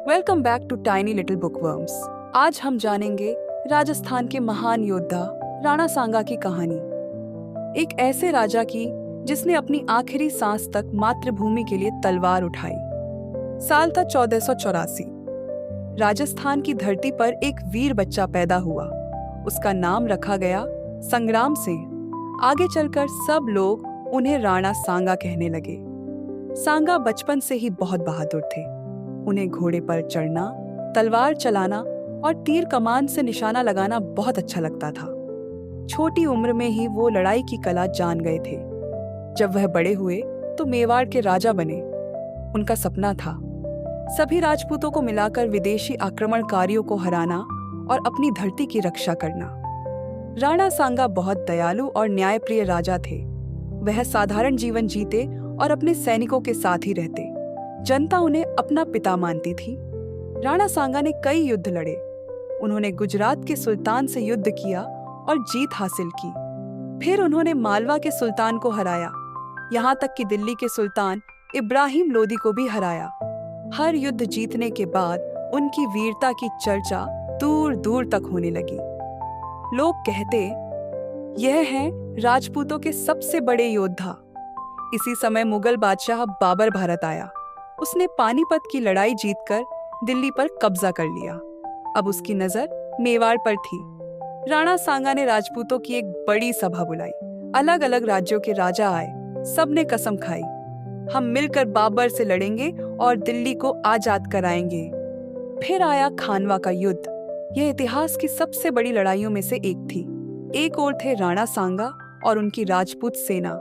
Welcome back to tiny little bookworms. आज हम जानेंगे राजस्थान के महान योद्धा राणा सांगा की कहानी। एक ऐसे राजा की जिसने अपनी आखिरी सांस तक मातृभूमि के लिए तलवार उठाई। साल था 1484। राजस्थान की धरती पर एक वीर बच्चा पैदा हुआ। उसका नाम रखा गया संग्राम सिंह। आगे चलकर सब लोग उन्हें राणा सांगा कहने लगे। सांगा बचपन से ही बहुत बहादुर थे। उन्हें घोड़े पर चढ़ना, तलवार चलाना और तीर कमान से निशाना लगाना बहुत अच्छा लगता था। छोटी उम्र में ही वो लड़ाई की कला जान गए थे। जब वह बड़े हुए तो मेवाड़ के राजा बने। उनका सपना था सभी राजपूतों को मिलाकर विदेशी आक्रमणकारियों को हराना और अपनी धरती की रक्षा करना। राणा सांगा बहुत दयालु और न्यायप्रिय राजा थे। वह साधारण जीवन जीते और अपने सैनिकों के साथ ही रहते। जनता उन्हें अपना पिता मानती थी। राणा सांगा ने कई युद्ध लड़े। उन्होंने गुजरात के सुल्तान से युद्ध किया और जीत हासिल की। फिर उन्होंने मालवा के सुल्तान को हराया। यहाँ तक कि दिल्ली के सुल्तान इब्राहिम लोदी को भी हराया। हर युद्ध जीतने के बाद उनकी वीरता की चर्चा दूर दूर तक होने लगी। लोग कहते, यह हैं राजपूतों के सबसे बड़े योद्धा। इसी समय मुगल बादशाह बाबर भारत आया। उसने पानीपत की लड़ाई जीतकर दिल्ली पर कब्जा कर लिया। अब उसकी नजर मेवाड़ पर थी। राणा सांगा ने राजपूतों की एक बड़ी सभा बुलाई। अलग अलग राज्यों के राजा आए। सबने कसम खाई, हम मिलकर बाबर से लड़ेंगे और दिल्ली को आजाद कराएंगे। फिर आया खानवा का युद्ध। यह इतिहास की सबसे बड़ी लड़ाइयों में से एक थी। एक ओर थे राणा सांगा और उनकी राजपूत सेना।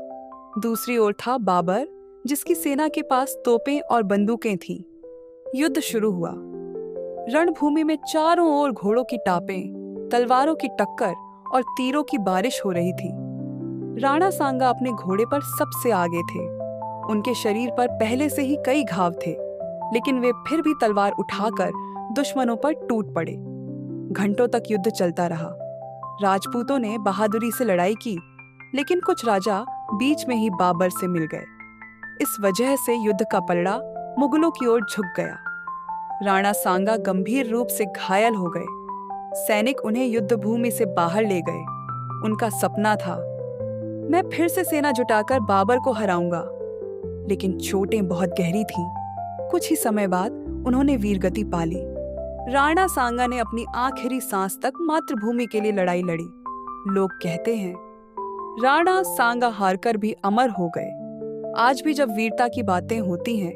दूसरी ओर था बाबर, जिसकी सेना के पास तोपें और बंदूकें थीं। युद्ध शुरू हुआ। रणभूमि में चारों ओर घोड़ों की टापें, तलवारों की टक्कर और तीरों की बारिश हो रही थी। राणा सांगा अपने घोड़े पर सबसे आगे थे। उनके शरीर पर पहले से ही कई घाव थे, लेकिन वे फिर भी तलवार उठाकर दुश्मनों पर टूट पड़े। घंटों तक युद्ध चलता रहा। राजपूतों ने बहादुरी से लड़ाई की, लेकिन कुछ राजा बीच में ही बाबर से मिल गए। इस वजह से युद्ध का पलड़ा मुगलों की ओर झुक गया। राणा सांगा गंभीर रूप से घायल हो गए। सैनिक उन्हें युद्ध भूमि से बाहर ले गए। उनका सपना था, मैं फिर से सेना जुटाकर बाबर को हराऊंगा। लेकिन चोटें बहुत गहरी थीं। कुछ ही समय बाद उन्होंने वीरगति पा ली। राणा सांगा ने अपनी आखिरी सांस तक मातृभूमि के लिए लड़ाई लड़ी। लोग कहते हैं, राणा सांगा हारकर भी अमर हो गए। आज भी जब वीरता की बातें होती हैं,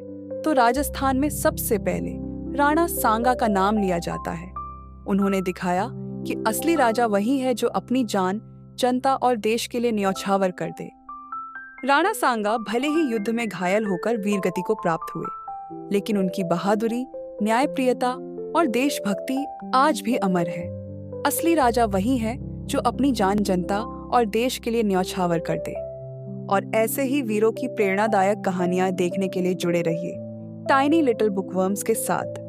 तो राजस्थान में सबसे पहले राणा सांगा का नाम लिया जाता है। उन्होंने दिखाया कि असली राजा वही है जो अपनी जान जनता और देश के लिए न्यौछावर कर दे। राणा सांगा भले ही युद्ध में घायल होकर वीरगति को प्राप्त हुए, लेकिन उनकी बहादुरी, न्यायप्रियता और देशभक्ति आज भी अमर है। असली राजा वही है जो अपनी जान जनता और देश के लिए न्यौछावर कर दे। और ऐसे ही वीरों की प्रेरणादायक कहानियां देखने के लिए जुड़े रहिए टाइनी लिटिल बुकवर्म्स के साथ।